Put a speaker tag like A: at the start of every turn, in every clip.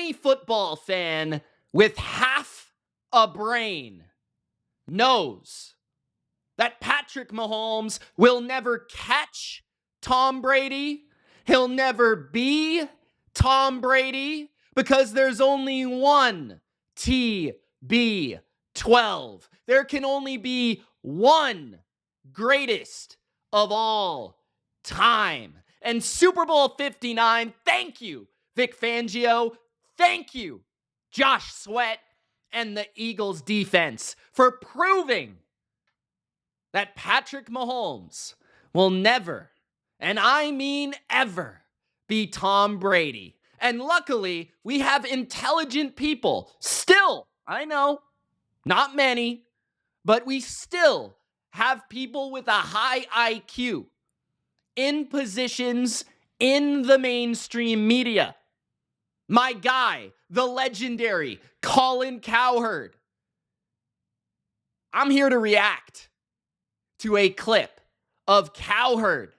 A: any football fan with half a brain knows that Patrick Mahomes will never catch Tom Brady. He'll never be Tom Brady because there's only one TB12. There can only be one greatest of all time. And Super Bowl 59, thank you, Vic Fangio. Thank you, Josh Sweat and the Eagles defense for proving that Patrick Mahomes will never, and I mean ever, be Tom Brady. And luckily, we have intelligent people still. I know, not many, but we still have people with a high IQ in positions in the mainstream media. My guy, the legendary Colin Cowherd. I'm here to react to a clip of Cowherd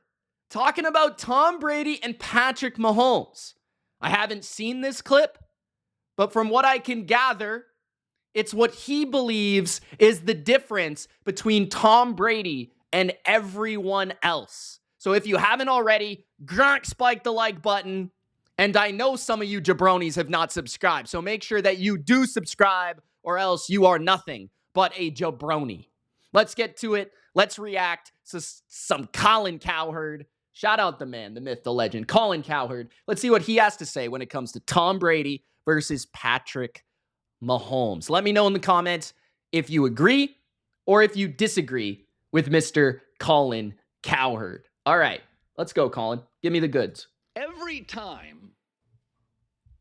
A: talking about Tom Brady and Patrick Mahomes. I haven't seen this clip, but from what I can gather, it's what he believes is the difference between Tom Brady and everyone else. So if you haven't already, spike the like button. And I know some of you jabronis have not subscribed, so make sure that you do subscribe or else you are nothing but a jabroni. Let's get to it. Let's react to some Colin Cowherd. Shout out the man, the myth, the legend, Colin Cowherd. Let's see what he has to say when it comes to Tom Brady versus Patrick Mahomes. Let me know in the comments if you agree or if you disagree with Mr. Colin Cowherd. All right, let's go, Colin. Give me the goods.
B: Every time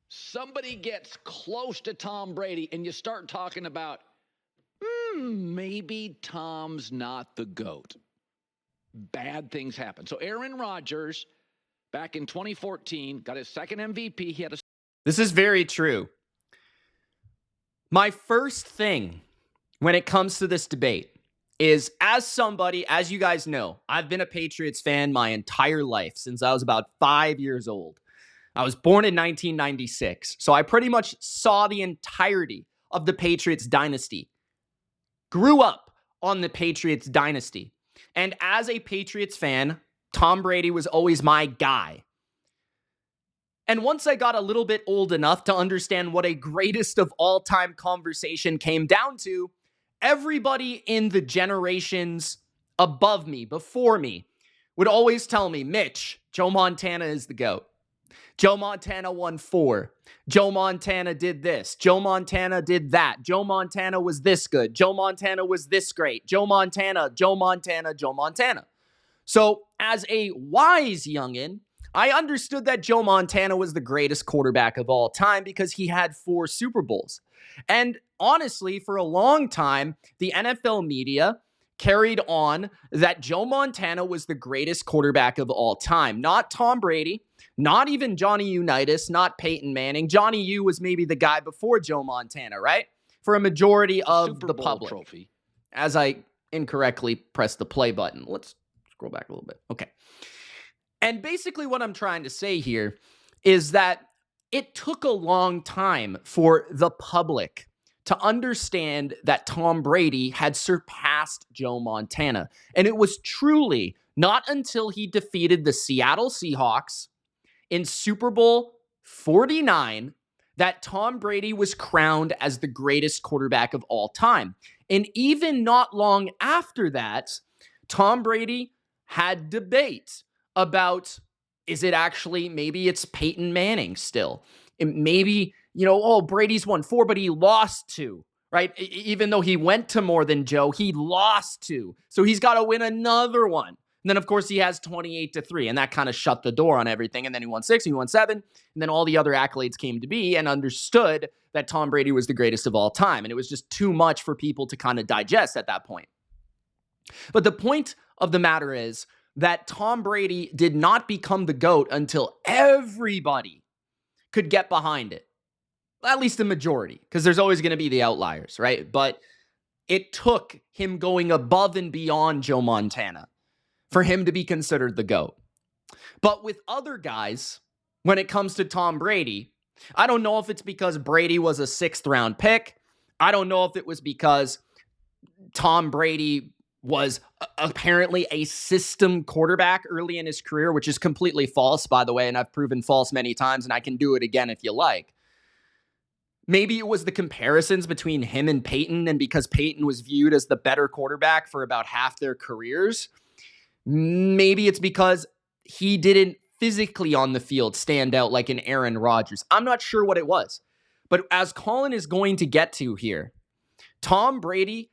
B: somebody gets close to Tom Brady and you start talking about, maybe Tom's not the GOAT, bad things happen. So Aaron Rodgers, back in 2014, got his second MVP. He had a...
A: This is very true. My first thing when it comes to this debate is, as somebody, as you guys know, I've been a Patriots fan my entire life since I was about 5 years old. I was born in 1996, so I pretty much saw the entirety of the Patriots dynasty. Grew up on the Patriots dynasty. And as a Patriots fan, Tom Brady was always my guy. And once I got a little bit old enough to understand what a greatest of all time conversation came down to, everybody in the generations above me, before me, would always tell me, Mitch, Joe Montana is the GOAT. Joe Montana won 4. Joe Montana did this. Joe Montana did that. Joe Montana was this good. Joe Montana was this great. Joe Montana, Joe Montana, Joe Montana. So as a wise youngin', I understood that Joe Montana was the greatest quarterback of all time because he had 4 Super Bowls. And honestly, for a long time, the NFL media carried on that Joe Montana was the greatest quarterback of all time. Not Tom Brady, not even Johnny Unitas, not Peyton Manning. Johnny U was maybe the guy before Joe Montana, right? For a majority of
B: Super
A: the
B: Bowl
A: public.
B: Trophy.
A: As I incorrectly pressed the play button. Let's scroll back a little bit. Okay. And basically what I'm trying to say here is that it took a long time for the public to understand that Tom Brady had surpassed Joe Montana. And it was truly not until he defeated the Seattle Seahawks in Super Bowl 49 that Tom Brady was crowned as the greatest quarterback of all time. And even not long after that, Tom Brady had debate about, is it actually, maybe it's Peyton Manning still. And maybe, Brady's won 4, but he lost 2, right? Even though he went to more than Joe, he lost 2. So he's got to win another one. And then, of course, he has 28-3, and that kind of shut the door on everything. And then he won 6, he won 7, and then all the other accolades came to be and understood that Tom Brady was the greatest of all time. And it was just too much for people to kind of digest at that point. But the point of the matter is that Tom Brady did not become the GOAT until everybody could get behind it. At least the majority, because there's always going to be the outliers, right? But it took him going above and beyond Joe Montana for him to be considered the GOAT. But with other guys, when it comes to Tom Brady, I don't know if it's because Brady was a 6th round pick. I don't know if it was because Tom Brady was apparently a system quarterback early in his career, which is completely false, by the way, and I've proven false many times, and I can do it again if you like. Maybe it was the comparisons between him and Peyton, and because Peyton was viewed as the better quarterback for about half their careers. Maybe it's because he didn't physically on the field stand out like an Aaron Rodgers. I'm not sure what it was. But as Colin is going to get to here, Tom Brady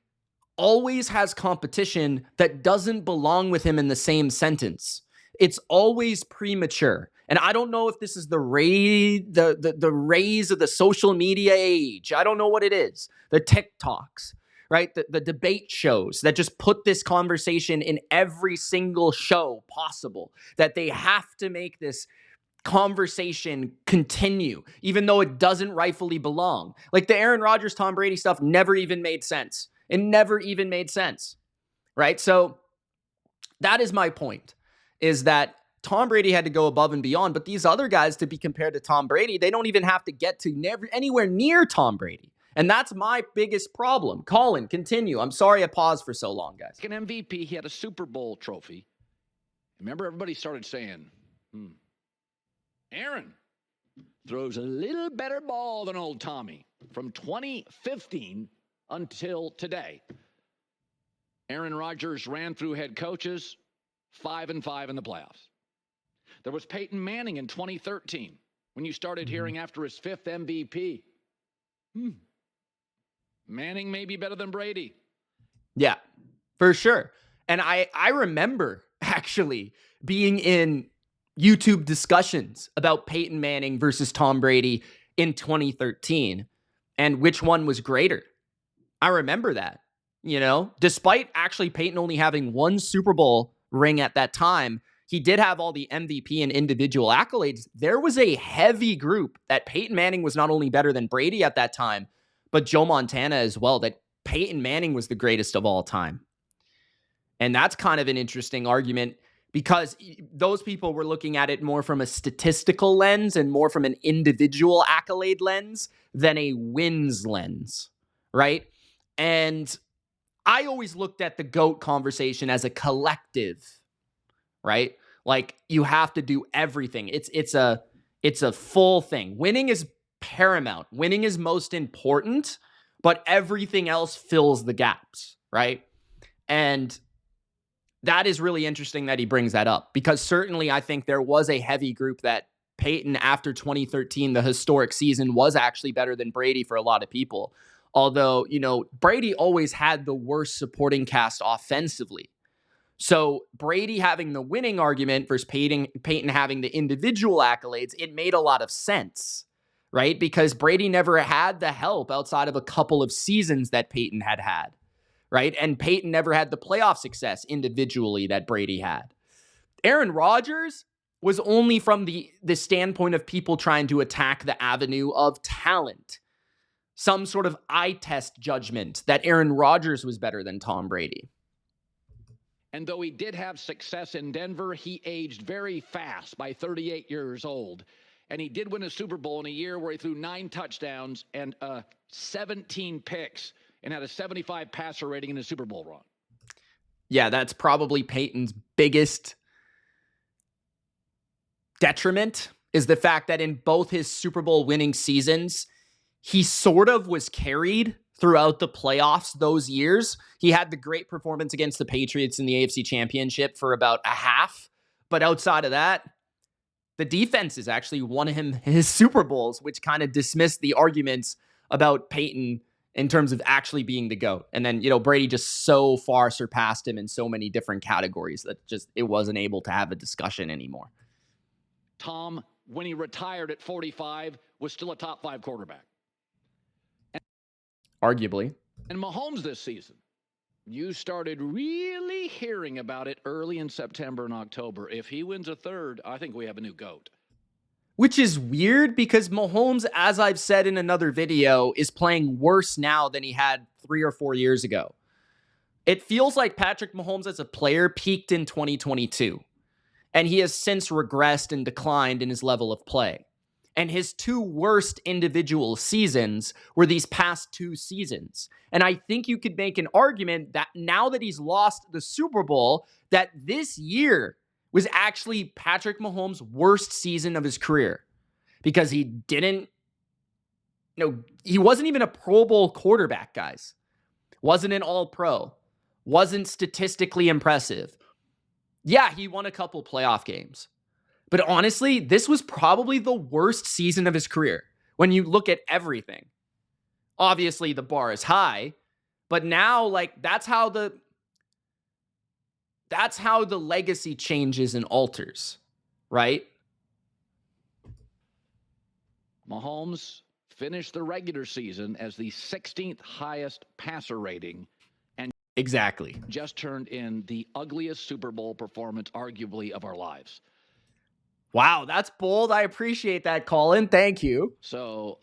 A: always has competition that doesn't belong with him in the same sentence. It's always premature. And I don't know if this is the raise of the social media age. I don't know what it is. The TikToks, right? The debate shows that just put this conversation in every single show possible, that they have to make this conversation continue, even though it doesn't rightfully belong. Like the Aaron Rodgers, Tom Brady stuff never even made sense. It never even made sense, right? So that is my point, is that Tom Brady had to go above and beyond, but these other guys, to be compared to Tom Brady, they don't even have to get to anywhere near Tom Brady. And that's my biggest problem. Colin, continue. I'm sorry I paused for so long, guys.
B: An MVP, he had a Super Bowl trophy. Remember, everybody started saying, Aaron throws a little better ball than old Tommy. From 2015 until today, Aaron Rodgers ran through head coaches, 5-5 in the playoffs. There was Peyton Manning in 2013, when you started hearing after his 5th MVP. Manning may be better than Brady.
A: Yeah, for sure. And I remember actually being in YouTube discussions about Peyton Manning versus Tom Brady in 2013 and which one was greater. I remember that, despite actually Peyton only having 1 Super Bowl ring at that time, he did have all the MVP and individual accolades. There was a heavy group that Peyton Manning was not only better than Brady at that time, but Joe Montana as well, that Peyton Manning was the greatest of all time. And that's kind of an interesting argument because those people were looking at it more from a statistical lens and more from an individual accolade lens than a wins lens, right? And I always looked at the GOAT conversation as a collective, right? Like you have to do everything. It's a full thing. Winning is paramount. Winning is most important, but everything else fills the gaps, right? And that is really interesting that he brings that up because certainly I think there was a heavy group that Peyton after 2013, the historic season, was actually better than Brady for a lot of people. Although, Brady always had the worst supporting cast offensively. So Brady having the winning argument versus Peyton having the individual accolades, it made a lot of sense, right? Because Brady never had the help outside of a couple of seasons that Peyton had, right? And Peyton never had the playoff success individually that Brady had. Aaron Rodgers was only from the standpoint of people trying to attack the avenue of talent. Some sort of eye test judgment that Aaron Rodgers was better than Tom Brady.
B: And though he did have success in Denver, he aged very fast by 38 years old. And he did win a Super Bowl in a year where he threw 9 touchdowns and 17 picks and had a 75 passer rating in his Super Bowl run.
A: Yeah, that's probably Peyton's biggest detriment is the fact that in both his Super Bowl winning seasons, he sort of was carried throughout the playoffs those years. He had the great performance against the Patriots in the AFC Championship for about a half. But outside of that, the defenses actually won him his Super Bowls, which kind of dismissed the arguments about Peyton in terms of actually being the GOAT. And then, Brady just so far surpassed him in so many different categories that just it wasn't able to have a discussion anymore.
B: Tom, when he retired at 45, was still a top 5 quarterback.
A: Arguably.
B: And Mahomes this season, you started really hearing about it early in September and October. If he wins a 3rd, I think we have a new GOAT.
A: Which is weird because Mahomes, as I've said in another video, is playing worse now than he had 3 or 4 years ago. It feels like Patrick Mahomes as a player peaked in 2022, and he has since regressed and declined in his level of play. And his two worst individual seasons were these past 2 seasons. And I think you could make an argument that now that he's lost the Super Bowl, that this year was actually Patrick Mahomes' worst season of his career because he didn't, he wasn't even a Pro Bowl quarterback, guys. Wasn't an All-Pro. Wasn't statistically impressive. Yeah, he won a couple playoff games. But honestly, this was probably the worst season of his career when you look at everything. Obviously, the bar is high, but now, like, that's how the legacy changes and alters, right?
B: Mahomes finished the regular season as the 16th highest passer rating and
A: exactly
B: just turned in the ugliest Super Bowl performance, arguably, of our lives.
A: Wow, that's bold. I appreciate that, Colin. Thank you.
B: So,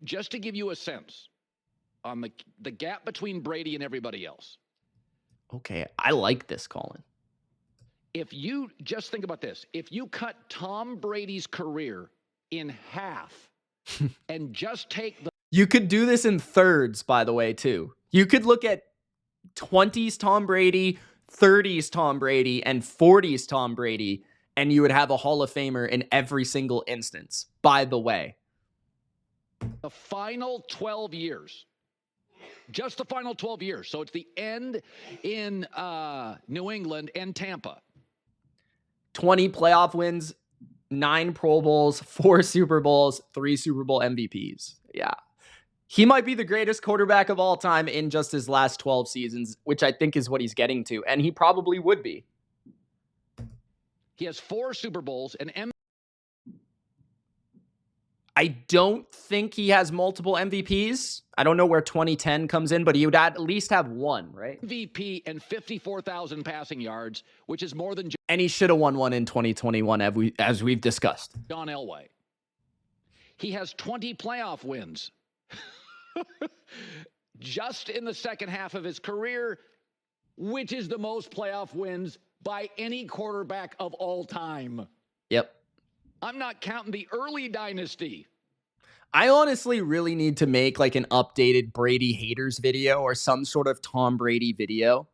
B: just to give you a sense on the gap between Brady and everybody else.
A: Okay, I like this, Colin.
B: If you just think about this, if you cut Tom Brady's career in half and just take the...
A: You could do this in thirds, by the way, too. You could look at 20s Tom Brady, 30s Tom Brady, and 40s Tom Brady, and you would have a Hall of Famer in every single instance, by the way.
B: The final 12 years. Just the final 12 years. So it's the end in New England and Tampa.
A: 20 playoff wins, 9 Pro Bowls, 4 Super Bowls, 3 Super Bowl MVPs. Yeah. He might be the greatest quarterback of all time in just his last 12 seasons, which I think is what he's getting to, and he probably would be.
B: He has 4 Super Bowls and
A: I don't think he has multiple MVPs. I don't know where 2010 comes in, but he would at least have one, right?
B: MVP and 54,000 passing yards, which is more than...
A: And he should have won one in 2021, as we've discussed.
B: John Elway. He has 20 playoff wins. Just in the second half of his career, which is the most playoff wins by any quarterback of all time.
A: Yep.
B: I'm not counting the early dynasty.
A: I honestly really need to make like an updated Brady haters video or some sort of Tom Brady video.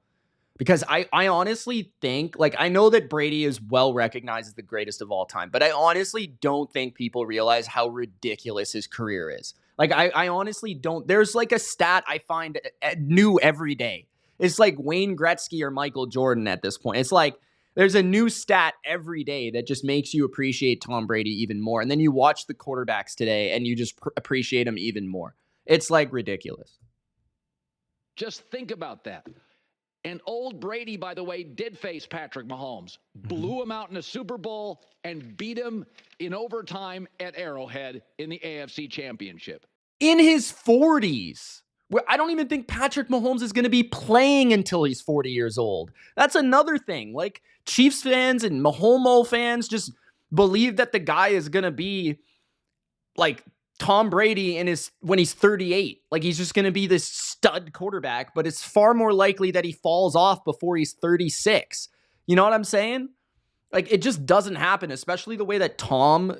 A: Because I honestly think, like, I know that Brady is well recognized as the greatest of all time, but I honestly don't think people realize how ridiculous his career is. Like, I honestly don't. There's like a stat I find new every day. It's like Wayne Gretzky or Michael Jordan at this point. It's like there's a new stat every day that just makes you appreciate Tom Brady even more. And then you watch the quarterbacks today and you just appreciate him even more. It's like ridiculous.
B: Just think about that. And old Brady, by the way, did face Patrick Mahomes, blew him out in a Super Bowl, and beat him in overtime at Arrowhead in the AFC Championship.
A: In his 40s. Where I don't even think Patrick Mahomes is going to be playing until he's 40 years old. That's another thing. Like, Chiefs fans and Mahomo fans just believe that the guy is going to be like Tom Brady when he's 38. Like, he's just going to be this stud quarterback, but it's far more likely that he falls off before he's 36. You know what I'm saying? Like, it just doesn't happen, especially the way that Tom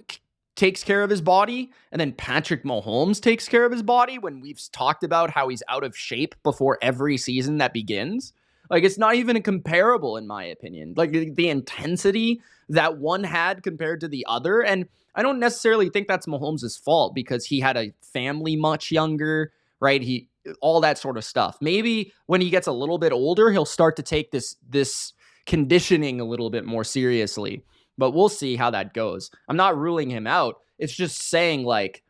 A: takes care of his body, and then Patrick Mahomes takes care of his body when we've talked about how he's out of shape before every season that begins. Like, it's not even comparable, in my opinion. Like, the intensity that one had compared to the other, and I don't necessarily think that's Mahomes' fault because he had a family much younger, right? All that sort of stuff. Maybe when he gets a little bit older, he'll start to take this conditioning a little bit more seriously. But we'll see how that goes. I'm not ruling him out. It's just saying, like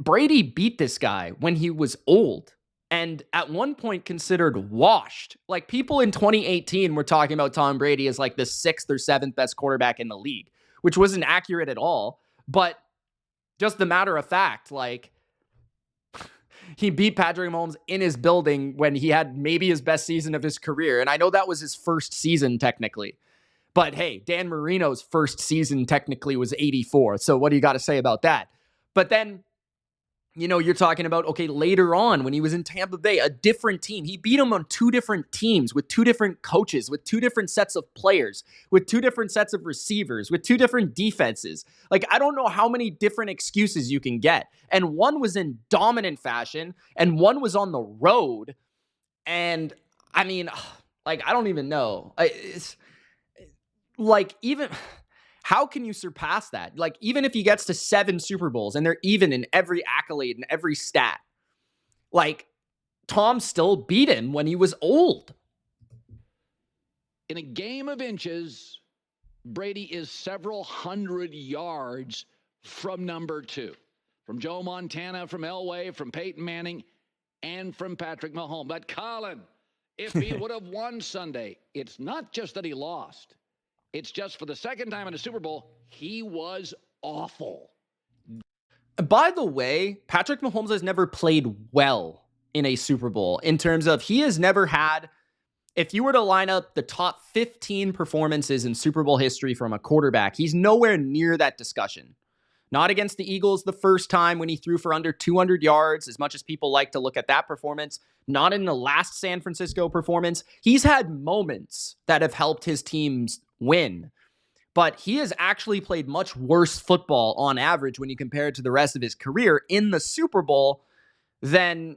A: Brady beat this guy when he was old and at one point considered washed. Like, people in 2018 were talking about Tom Brady as like the 6th or 7th best quarterback in the league, which wasn't accurate at all. But just the matter of fact, like, he beat Patrick Mahomes in his building when he had maybe his best season of his career. And I know that was his first season technically. But hey, Dan Marino's first season technically was 84. So what do you got to say about that? But then you're talking about, okay, later on when he was in Tampa Bay, a different team. He beat him on two different teams with two different coaches, with two different sets of players, with two different sets of receivers, with two different defenses. Like, I don't know how many different excuses you can get. And one was in dominant fashion, and one was on the road. And I mean, like, I don't even know. It's like, even how can you surpass that? Like, even if he gets to 7 Super Bowls and they're even in every accolade and every stat, like, Tom still beat him when he was old.
B: In a game of inches, Brady is several hundred yards from number 2. From Joe Montana, from Elway, from Peyton Manning, and from Patrick Mahomes. But Colin, if he would have won Sunday, it's not just that he lost. It's just for the second time in a Super Bowl, he was awful.
A: By the way, Patrick Mahomes has never played well in a Super Bowl in terms of he has never had, if you were to line up the top 15 performances in Super Bowl history from a quarterback, he's nowhere near that discussion. Not against the Eagles the first time when he threw for under 200 yards, as much as people like to look at that performance. Not in the last San Francisco performance. He's had moments that have helped his teams win, but he has actually played much worse football on average when you compare it to the rest of his career in the Super Bowl than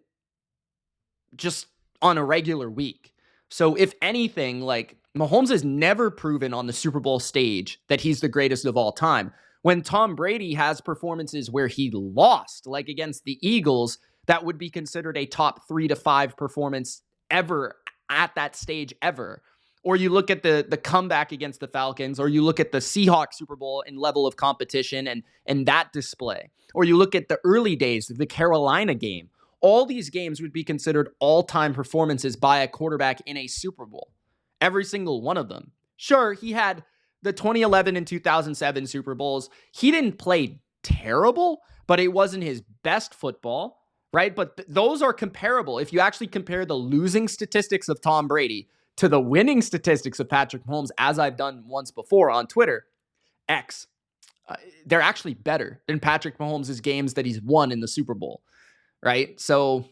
A: just on a regular week. So if anything, like, Mahomes has never proven on the Super Bowl stage that he's the greatest of all time. When Tom Brady has performances where he lost, like against the Eagles, that would be considered a top 3 to 5 performance ever at that stage ever. Or you look at the comeback against the Falcons, or you look at the Seahawks Super Bowl in level of competition and that display. Or you look at the early days of the Carolina game. All these games would be considered all-time performances by a quarterback in a Super Bowl. Every single one of them. Sure, he had the 2011 and 2007 Super Bowls. He didn't play terrible, but it wasn't his best football, right? But those are comparable. If you actually compare the losing statistics of Tom Brady to the winning statistics of Patrick Mahomes, as I've done once before on Twitter, they're actually better than Patrick Mahomes' games that he's won in the Super Bowl, right? So,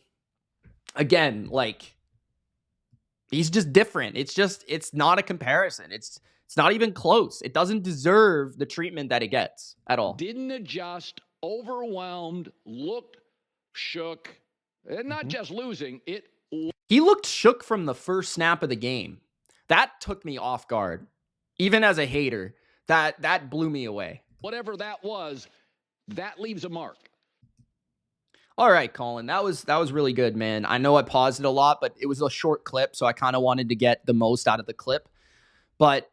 A: again, like, he's just different. It's not a comparison. It's not even close. It doesn't deserve the treatment that it gets at all.
B: Didn't adjust, overwhelmed, looked shook, and not just losing.
A: He looked shook from the first snap of the game. That took me off guard. Even as a hater, that blew me away.
B: Whatever that was, that leaves a mark.
A: All right, Colin, that was really good, man. I know I paused it a lot, but it was a short clip, so I kind of wanted to get the most out of the clip. But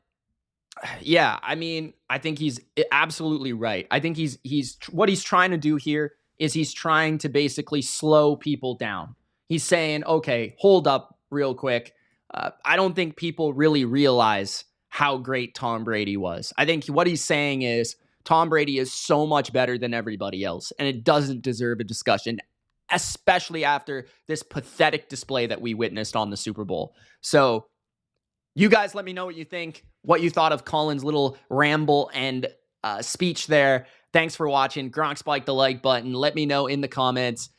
A: yeah, I mean, I think he's absolutely right. I think he's what he's trying to do here is he's trying to basically slow people down. He's saying, okay, hold up real quick. I don't think people really realize how great Tom Brady was. I think what he's saying is Tom Brady is so much better than everybody else, and it doesn't deserve a discussion, especially after this pathetic display that we witnessed on the Super Bowl. So you guys let me know what you think, what you thought of Colin's little ramble and speech there. Thanks for watching. Gronk spike the like button. Let me know in the comments,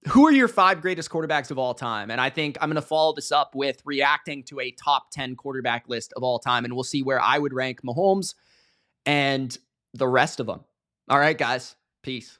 A: who are your 5 greatest quarterbacks of all time? And I think I'm going to follow this up with reacting to a top 10 quarterback list of all time, and we'll see where I would rank Mahomes and the rest of them. All right, guys. Peace.